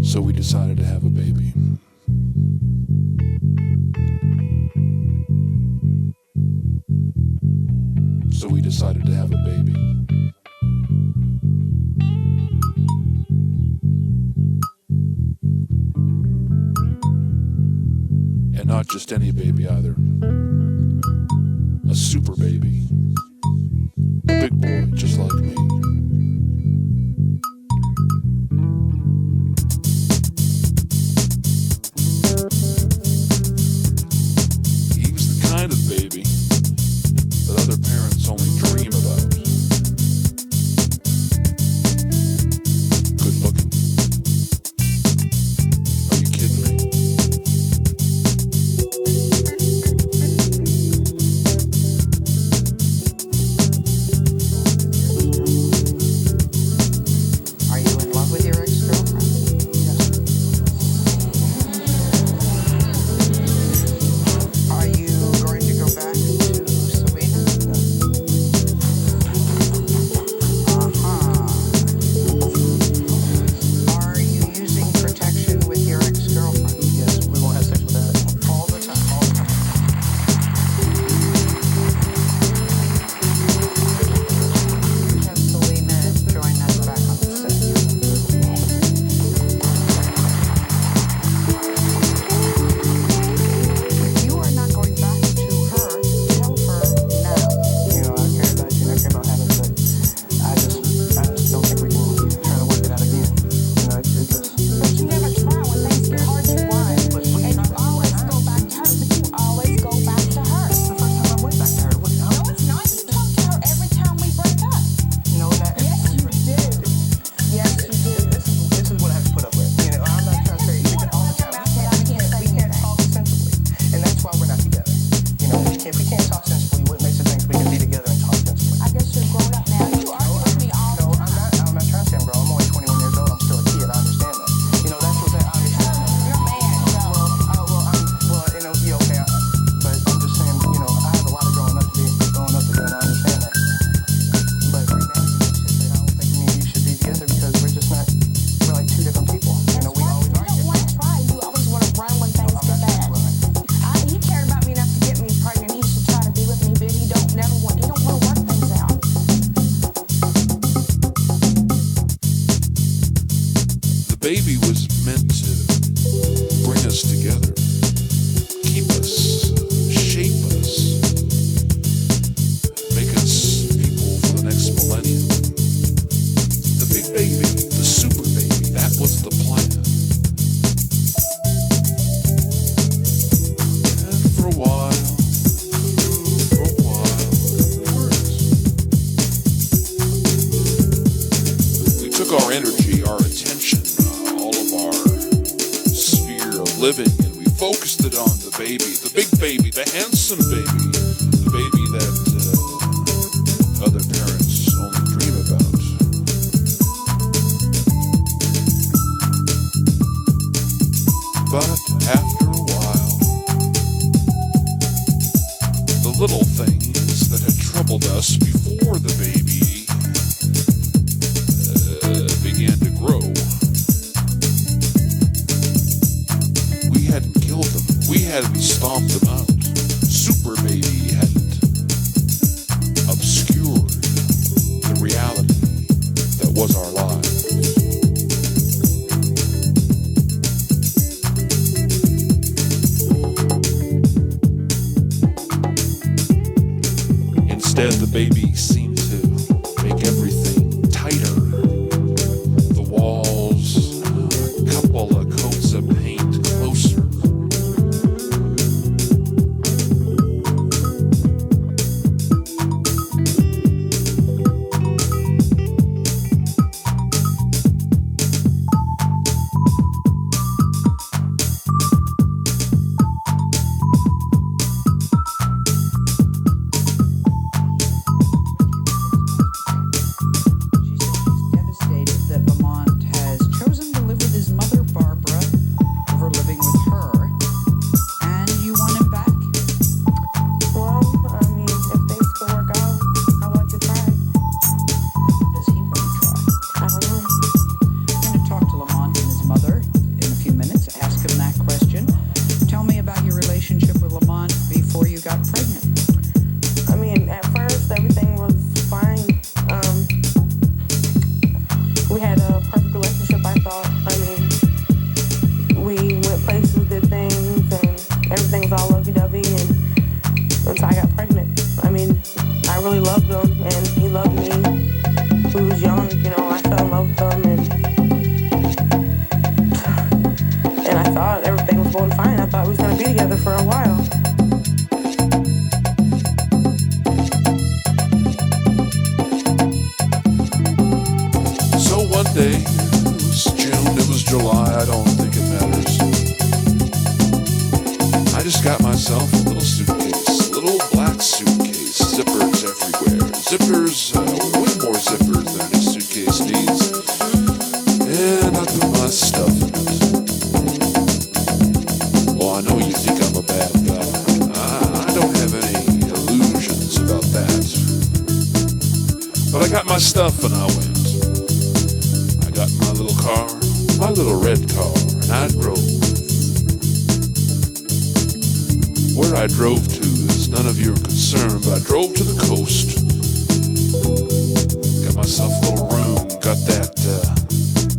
So we decided to have a baby. So we decided to have a baby. And not just any baby either. A super baby. A big boy just like me. He was the kind of baby that other parents only dream about. Good looking. Are you kidding me? Are you in love with your ex-girlfriend? Yes. Are you going to go back to Selena? Are you using protection with your ex-girlfriend? Yes, we won't have sex with that. All the time. All the time. Can Selena join us back on the set? If you are not going back to her, tell her now. You know, I care about you and I care about having sex. I just don't think we can try to work it out again. You know, it's just. But you never try when things get hard, you run. And you always go back to her, but you always go back to her. It's the first time I went back to her. What, No, it's not. You talk to her every time we break up. no, that. Yes, you do. Yes, you do. This is what I have to put up with. You know, I'm not trying to say all the time. We can't talk sensibly, and that's why we're not together. You know, if we can't talk sensibly, what makes it think we can be together and talk sensibly? I guess you're grown up now. You argue with me all No, the time. I'm not trying to say I'm grown. I'm only 21 years old. I'm still a kid. I understand that. You know, that's what I understand that. You're a man, so. You know, yeah, okay, but I'm just saying, you know, I have a lot of growing up to do, and I understand that. But right now, it's just that I don't think me and you should be together because we're like two different people. You know, we always You argue. don't want to try. You always want to run when things I'm get not bad. trying to run. He cared about me enough to get me pregnant. He should try to be with me, but he don't want to work things out. The baby was meant to bring us together, keep us, shape us, make us people for the next millennium. The big baby, the super baby, that was the plan. And for a while, it worked. We took our energy, our attention, all of our sphere of living, and we focused it on the baby, the big baby, the handsome baby, the baby that other parents only dream about. But after a while, the little things that had troubled us before the baby began to grow. We hadn't killed them. We hadn't stomped them out. Superbaby hadn't obscured the reality that was our lives. Instead, the baby seemed to make everything tighter. The walls, a couple of coats of paint closer. day. It was June, it was July, I don't think it matters. I just got myself a little suitcase, a little black suitcase, zippers everywhere. Zippers, way more zippers than a suitcase needs. And I put my stuff in it. Well, I know you think I'm a bad guy. I don't have any illusions about that. But I got my stuff and I went. I got in my little car, my little red car, and I drove. Where I drove to is none of your concern, but I drove to the coast. Got myself a little room, got that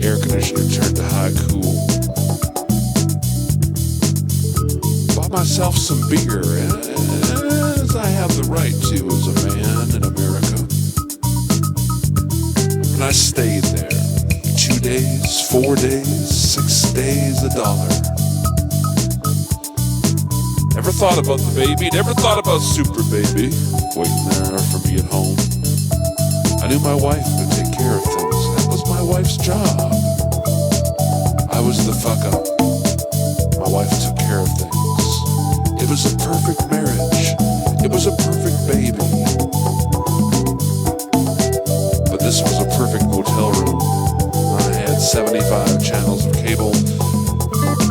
air conditioner turned to high cool. Bought myself some beer, as I have the right to as a man in America. And I stayed there 2 days, 4 days, 6 days, $1. Never thought about the baby, never thought about Superbaby waiting there for me at home. I knew my wife would take care of things. That was my wife's job. I was the fuck up. My wife took care of things. It was a perfect marriage. It was a perfect baby. But this was a perfect motel room. I had 75 channels of cable.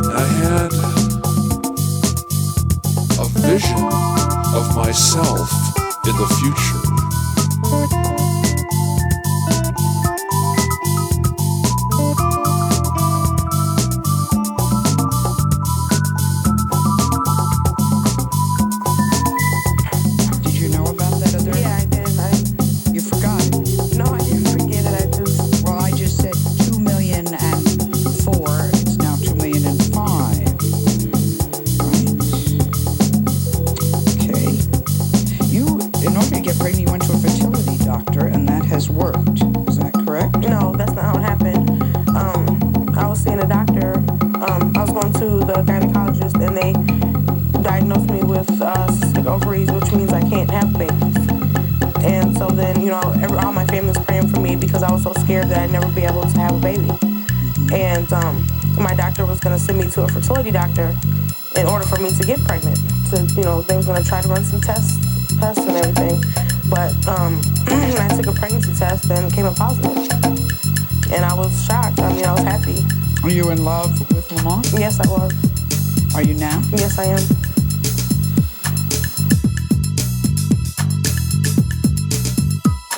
And I had a vision of myself in the future. Did you know about that other? Yeah, I did. You forgot it. No, I didn't forget it. I just. Well, I just said 2,000,004. It's now 2,000,005. Okay. In order to get pregnant, you went to a fertility doctor, and that has worked. Is that correct? No, that's not how it happened. I was seeing a doctor. I was going to the gynecologist, and they diagnosed me with cystic ovaries, which means I can't have babies. And so then, all my family was praying for me because I was so scared that I'd never be able to have a baby. And my doctor was going to send me to a fertility doctor in order for me to get pregnant. They was going to try to run some tests and everything. But I took a pregnancy test and came up positive. And I was shocked. I was happy. Are you in love with Lamont? Yes, I was. Are you now? Yes, I am.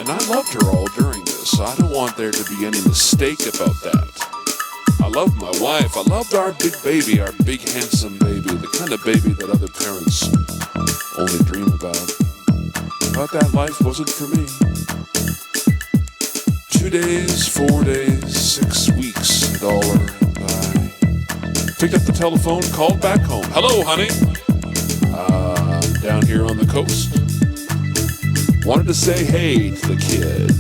And I loved her all during this. I don't want there to be any mistake about that. I loved my wife. I loved our big baby, our big handsome baby, the kind of baby that other parents only dream about. But that life wasn't for me. 2 days, 4 days, 6 weeks, $1. I picked up the telephone, called back home. Hello, honey. I'm down here on the coast. Wanted to say hey to the kid.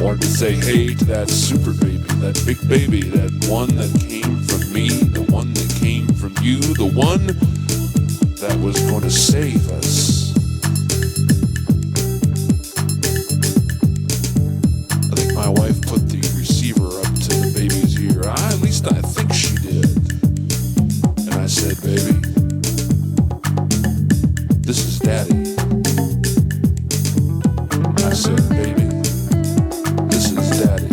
Wanted to say hey to that super baby, that big baby, that one that came from me, the one that came from you, the one that was going to save us. I think my wife put the receiver up to the baby's ear. At least I think she did. And I said, baby, this is Daddy. I said, baby, this is Daddy.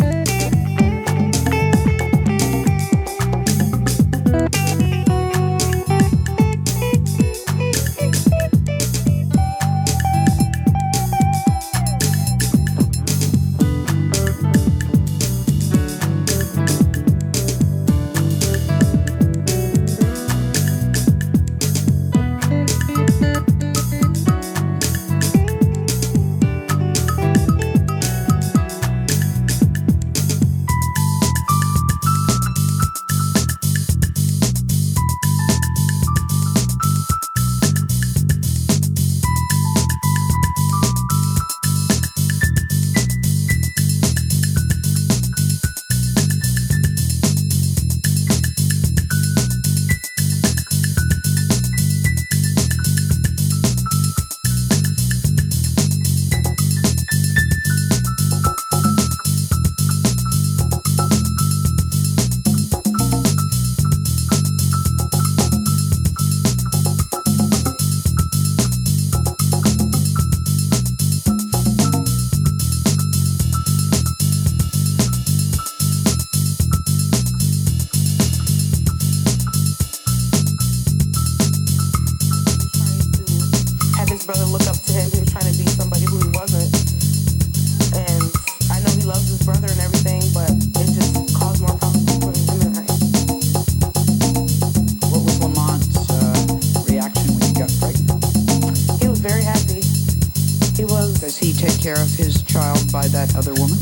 care of his child by that other woman?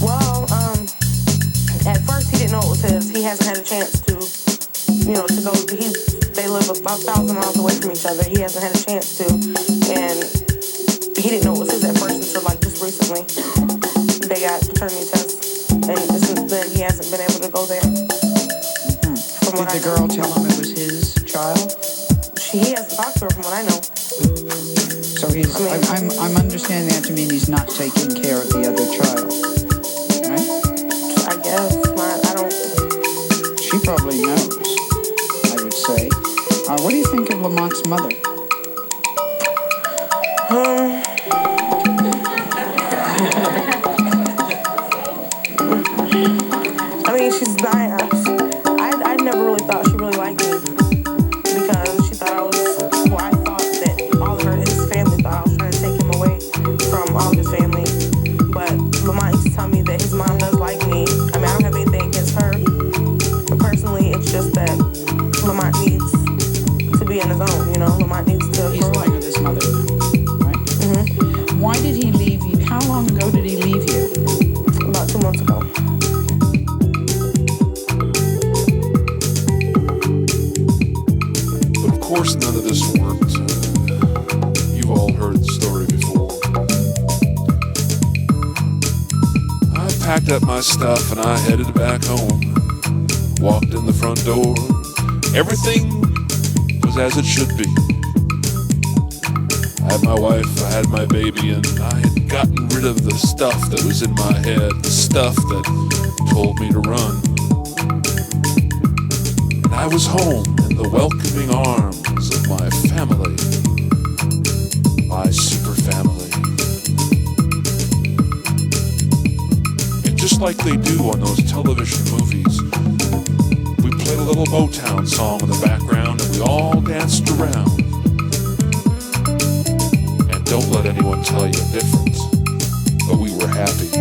Well, at first he didn't know it was his. He hasn't had a chance to, to go. They live about 1,000 miles away from each other. He hasn't had a chance to, and he didn't know it was his at first until like just recently. They got paternity tests, and since then he hasn't been able to go there. Did the girl tell him it was his child? He hasn't talked to her from what I know. So I'm understanding that to mean he's not taking care of the other child, right? I guess. I don't... She probably knows, I would say. What do you think of Lamont's mother? She's dying. I never really thought she really liked me because she thought I thought that all of his family thought I was trying to take him away from all of his family. But Lamont used to tell me that his mom does like me. I don't have anything against her. But personally, it's just that Lamont needs to be on his own, Lamont needs to He's living with his mother now, right? Mm-hmm. Why did he leave you? How long ago did he leave you? About 2 months ago. Of course, none of this worked. You've all heard the story before. I packed up my stuff and I headed back home. Walked in the front door. Everything was as it should be. I had my wife, I had my baby, and I had gotten rid of the stuff that was in my head, the stuff that told me to run. And I was home in the welcoming arms of my family, my super family. And just like they do on those television movies, we played a little Motown song in the background and we all danced around. And don't let anyone tell you different, but we were happy.